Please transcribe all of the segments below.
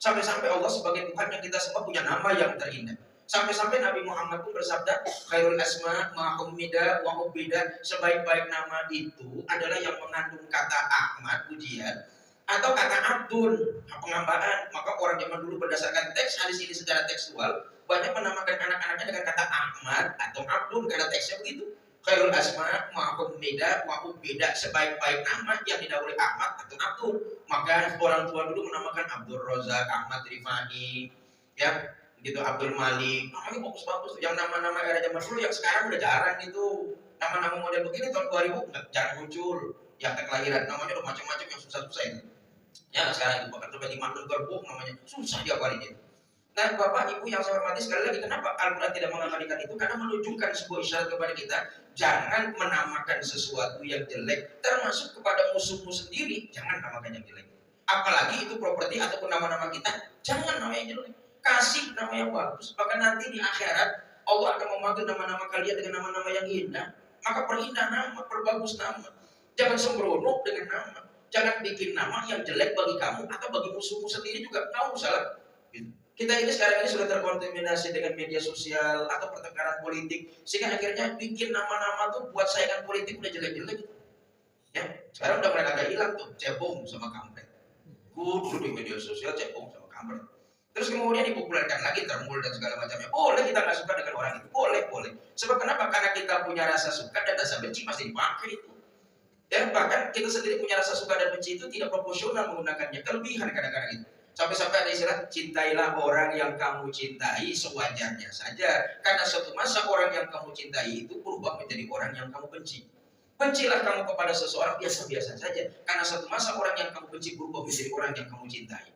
Sampai-sampai Allah sebagai Tuhan yang kita semua punya nama yang terindah. Sampai-sampai Nabi Muhammad pun bersabda, khairul asma ma humida wa ubida, sebaik-baik nama itu adalah yang mengandung kata Ahmad, pujian, atau kata Abdul, penghambaan. Maka orang zaman dulu berdasarkan teks hadis ini secara tekstual banyak menamakan anak-anaknya dengan kata Ahmad atau Abdul, karena teksnya begitu. Khairul asma ma humida wa ubida, sebaik-baik nama yang didahului Ahmad atau Abdul. Maka orang tua dulu menamakan Abdul Razak, Ahmad Rifani, ya gitu, Abdul Malik, namanya bagus-bagus. Yang nama-nama era zaman dulu yang sekarang udah jarang gitu. Nama-nama model begini tahun 2000 jarang muncul. Yang kelahiran namanya udah macam-macam yang susah-susah itu. Ya sekarang itu bahkan sampai 5 gerbong namanya susah diapalin itu. Nah Bapak Ibu yang saya hormati, sekali lagi kenapa Al-Quran tidak mengabadikan itu? Karena menunjukkan sebuah isyarat kepada kita, jangan menamakan sesuatu yang jelek, termasuk kepada musuhmu sendiri, jangan namakan yang jelek. Apalagi itu properti ataupun nama-nama kita, jangan nama yang jelek. Kasih nama yang bagus, bahkan nanti di akhirat Allah akan memanggil nama-nama kalian dengan nama-nama yang indah. Maka perindah nama, perbagus nama. Jangan sembrono dengan nama. Jangan bikin nama yang jelek bagi kamu atau bagi musuhmu sendiri juga. Kamu salah. Kita ini sekarang ini sudah terkontaminasi dengan media sosial atau pertengkaran politik, sehingga akhirnya bikin nama-nama tuh buat saingan politik udah jelek-jelek. Ya, sekarang udah mulai agak hilang tuh, cebong sama kampret. Dulu di media sosial cebong sama kampret. Terus kemudian dipopulerkan lagi termul dan segala macamnya. Boleh kita nggak suka dengan orang itu, boleh. Sebab kenapa? Karena kita punya rasa suka dan rasa benci pasti dipakai itu. Dan bahkan kita sendiri punya rasa suka dan benci itu tidak proporsional menggunakannya, kelebihan kadang-kadang itu. Sampai-sampai ada istilah, cintailah orang yang kamu cintai sewajarnya saja. Karena suatu masa orang yang kamu cintai itu berubah menjadi orang yang kamu benci. Bencilah kamu kepada seseorang biasa-biasa saja. Karena suatu masa orang yang kamu benci berubah menjadi orang yang kamu cintai.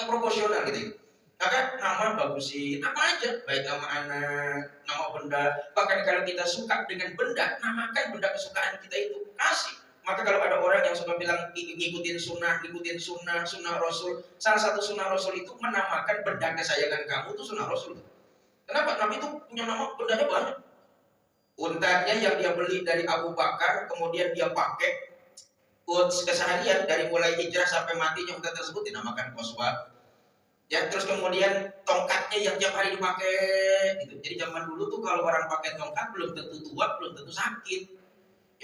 Nggak proporsional gitu. Maka nama bagusin apa aja, baik nama anak, nama benda. Bahkan kalau kita suka dengan benda, namakan benda kesukaan kita itu, kasih. Maka kalau ada orang yang suka bilang ngikutin sunnah Rasul, salah satu sunnah Rasul itu menamakan benda kesayangan kamu itu sunnah Rasul. Kenapa? Nabi itu punya nama bendanya banyak. Untanya yang dia beli dari Abu Bakar, kemudian dia pakai keseharian dari mulai hijrah sampai matinya unta tersebut dinamakan Qaswa. Ya, terus kemudian tongkatnya yang tiap hari dipakai gitu. Jadi zaman dulu tuh kalau orang pakai tongkat belum tentu tua, belum tentu sakit.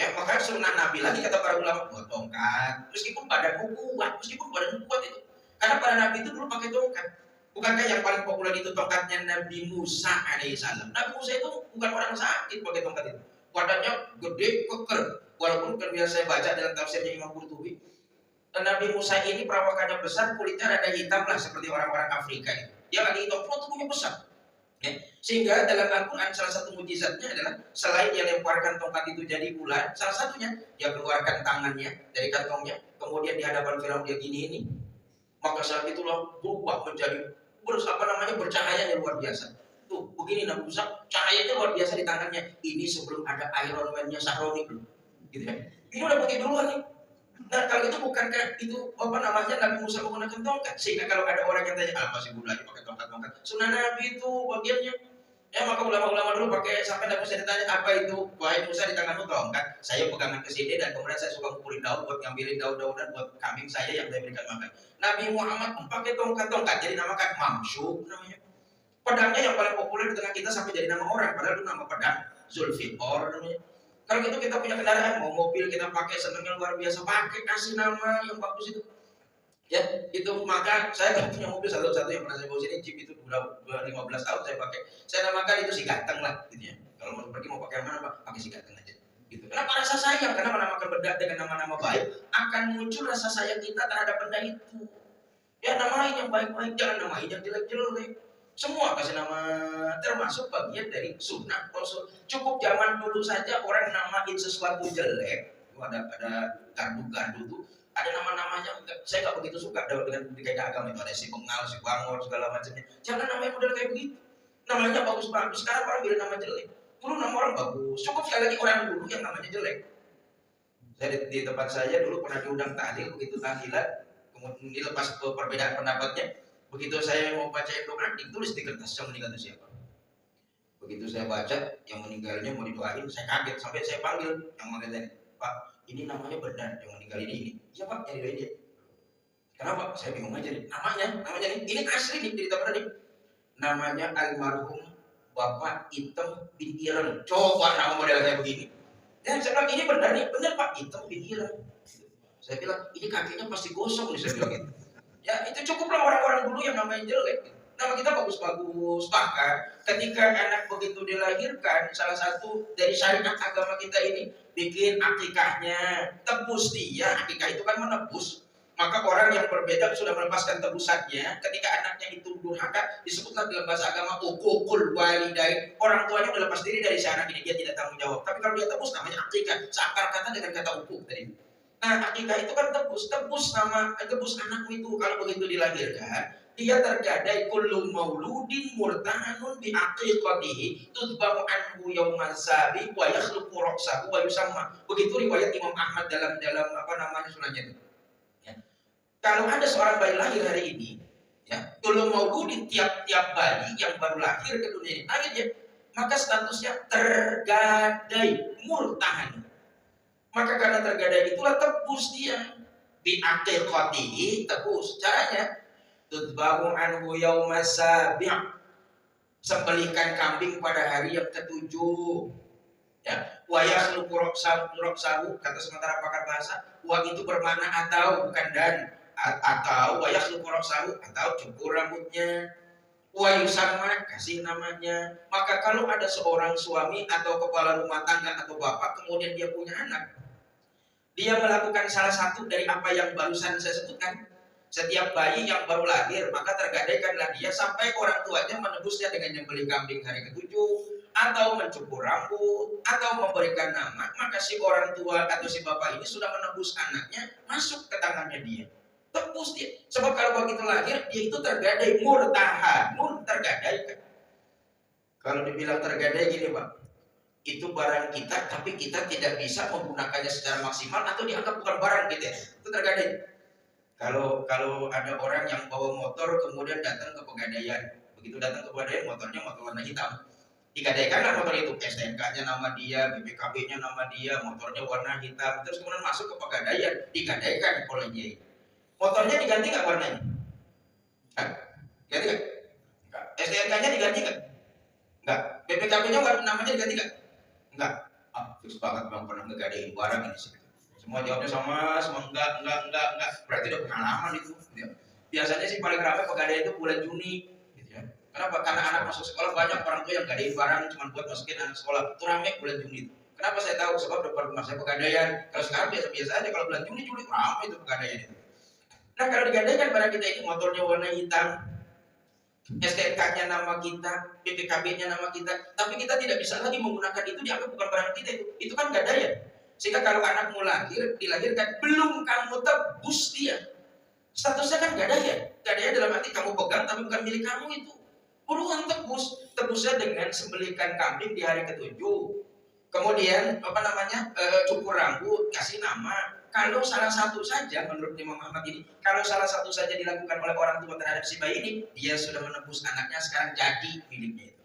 Ya, maka sunnah Nabi lagi kata para ulama, buat tongkat. Meskipun badanmu kuat itu. Karena para Nabi itu dulu pakai tongkat. Bukankah yang paling populer itu tongkatnya Nabi Musa alaihissalam? Nabi Musa itu bukan orang sakit pakai tongkat itu. Badannya gede, keker. Walaupun kan biasa saya baca dalam tafsirnya Imam Qurtubi, Nabi Musa ini perawakannya besar, kulitnya rada hitam lah seperti orang-orang Afrika itu. Dia lagi hitam, tubuhnya besar. Ya. Sehingga dalam Al-Quran salah satu mujizatnya adalah selain dia lemparkan tongkat itu jadi ular, salah satunya dia keluarkan tangannya dari kantongnya, kemudian di hadapan Firaun dia gini ini, maka saat itulah berubah menjadi bercahaya yang luar biasa. Tuh begini Nabi Musa, cahayanya luar biasa di tangannya. Ini sebelum ada Iron Man-nya Sahroni belum, gitu ya. Ini udah pakai duluan nih. Nah kalau itu bukankah itu Nabi Musa menggunakan tongkat, sehingga kalau ada orang yang tanya, masih guna lagi pakai tongkat, sunnah Nabi itu bagiannya. Ya maka ulama-ulama dulu pakai, sampai Nabi Musa ditanya, apa itu? Wahai Musa, di tanganmu tongkat, saya pegangan ke sini dan kemudian saya suka ngumpulin daun buat ngambilin daun-daunan buat kambing saya yang saya berikan makan. Nabi Muhammad pun pakai tongkat, jadi namakan mamsyuk namanya. Pedangnya yang paling populer di tengah kita sampai jadi nama orang, padahal itu nama pedang Zulfiqar namanya. Kalau gitu kita punya kendaraan, mau mobil kita pakai senangnya luar biasa, pakai kasih nama yang bagus itu. Ya, itu maka saya kan punya mobil satu-satu yang pernah saya bawa sini, Jeep itu udah 15 tahun saya pakai. Saya namakan itu si ganteng lah, gitu ya. Kalau mau pergi mau pakai mana, Pak? Pakai si ganteng aja. Gitu. Kenapa rasa sayang? Karena menamakan benda dengan nama-nama baik akan muncul rasa sayang kita terhadap benda itu. Ya namain yang baik-baik, jangan namain yang jelek-jelek. Semua kasih nama, termasuk bagian dari sunnah Rasul. Cukup zaman dulu saja orang namain sesuatu jelek, ada gardu-gardu tuh, ada nama-namanya. Saya nggak begitu suka dengan budaya agama itu, ada si bengal, si bangor, segala macamnya. Jangan namanya model kayak begitu. Namanya bagus-bagus. Sekarang orang bilang nama jelek. Dulu nama orang bagus. Cukup sekali lagi orang dulu yang namanya jelek. Saya di tempat saya dulu pernah diundang tahlil, begitu tahlilan, kemudian dilepas ke perbedaan pendapatnya. Begitu saya mau baca doa, ditulis di kertas yang meninggal itu siapa. Begitu saya baca, yang meninggalnya mau didoain, saya kaget sampai saya panggil yang meninggal, Pak, ini namanya benar yang meninggal ini. Ya Pak, yang didoain dia. Kenapa? Saya bingung aja nih. Namanya nih, ini asli nih cerita benar nih. Namanya almarhum Bapak Item bin Ireng. Coba nama model kayak begini. Ya, saya bilang ini benar nih, benar Pak, Item bin Ireng. Saya bilang ini kakinya pasti gosong nih, saya bilang gitu. Ya itu cukuplah orang-orang dulu yang namanya jelek. Nama kita bagus-bagus. Bahkan ketika anak begitu dilahirkan, salah satu dari syariat agama kita ini bikin akikahnya, tebus dia. Akikah itu kan menebus. Maka orang yang berbeda sudah melepaskan tebusannya. Ketika anaknya itu durhaka, disebutlah dalam bahasa agama ukukul walidain. Orang tuanya sudah lepas diri dari si anak ini, dia tidak tanggung jawab. Tapi kalau dia tebus namanya akikah. Seakar kata dengan kata ukuk tadi. Nah, akikah itu kan tebus anakmu itu kalau begitu dilahirkan, dia tergadai kullu mauludin murtahanun bi aqiqatihi tudbahu anhu yaumaz zabi wa yakhluqu ra'sahu wa yusamma. Begitu riwayat Imam Ahmad dalam apa namanya sunannya. Ya. Kalau ada seorang bayi lahir hari ini, ya, kullu mauludin tiap-tiap bayi yang baru lahir ke dunia ini, lahir maka statusnya tergadai murtahan. Maka karena tergadai itulah tebus dia. Bi aqiqatihi, tebus. Caranya tudbahu anhu yaumaz sabi'. Sembelihkan kambing pada hari yang ketujuh. Ya, wa yakhluqu ra'sahu, kata sementara pakar bahasa, wa itu bermakna atau bukan dan, atau wa yakhluqu ra'sahu, atau cukur rambutnya. Wa yusamma, kasih namanya. Maka kalau ada seorang suami atau kepala rumah tangga atau bapak kemudian dia punya anak, dia melakukan salah satu dari apa yang barusan saya sebutkan. Setiap bayi yang baru lahir maka tergadaikanlah dia sampai orang tuanya menebusnya dengan nyembelih kambing hari ketujuh, atau mencukur rambut, atau memberikan nama. Maka si orang tua atau si bapak ini sudah menebus anaknya masuk ke tangannya dia. Tebus dia. Sebab kalau begitu lahir dia itu tergadai murtahanun, tergadai. Kalau dibilang tergadai gini Pak, itu barang kita tapi kita tidak bisa menggunakannya secara maksimal atau dianggap bukan barang kita, itu tergadai. Kalau ada orang yang bawa motor kemudian datang ke pegadaian, begitu datang ke pegadaian motornya motor warna hitam, digadaikanlah motor itu, STNK-nya nama dia, BPKB-nya nama dia, motornya warna hitam, terus kemudian masuk ke pegadaian, digadaikan oleh dia. Motornya diganti nggak warnanya? Ganti nggak? STNK-nya diganti nggak? Nggak. BPKB-nya namanya diganti nggak? Enggak. Terus banget bang pernah ngegadain barang ini sih. Semua jawabnya sama enggak. Berarti udah pengalaman itu. Gitu ya. Biasanya sih paling ramai pegadaian itu bulan Juni. Gitu ya. Kenapa? Karena anak masuk sekolah banyak orang tua yang gadain barang cuma buat masukin anak sekolah. Itu ramai bulan Juni itu. Kenapa saya tahu? Sebab depan rumah saya pegadaian. Kalau sekarang biasa-biasa aja. Kalau bulan Juli ramai itu pegadaian itu. Nah kalau digadaikan barang kita ini motornya warna hitam, STNK-nya nama kita, BPKB-nya nama kita, tapi kita tidak bisa lagi menggunakan itu, dianggap bukan barang kita itu kan gadaian. Sehingga kalau anakmu dilahirkan, belum kamu tebus dia, statusnya kan gadaian. Gadaian dalam arti kamu pegang tapi bukan milik kamu itu. Buruan tebusnya dengan sembelihkan kambing di hari ketujuh. Kemudian cukur rambut, kasih nama. Kalau salah satu saja menurut Imam Ahmad ini, kalau salah satu saja dilakukan oleh orang tua terhadap si bayi ini, dia sudah menebus anaknya, sekarang jadi miliknya itu.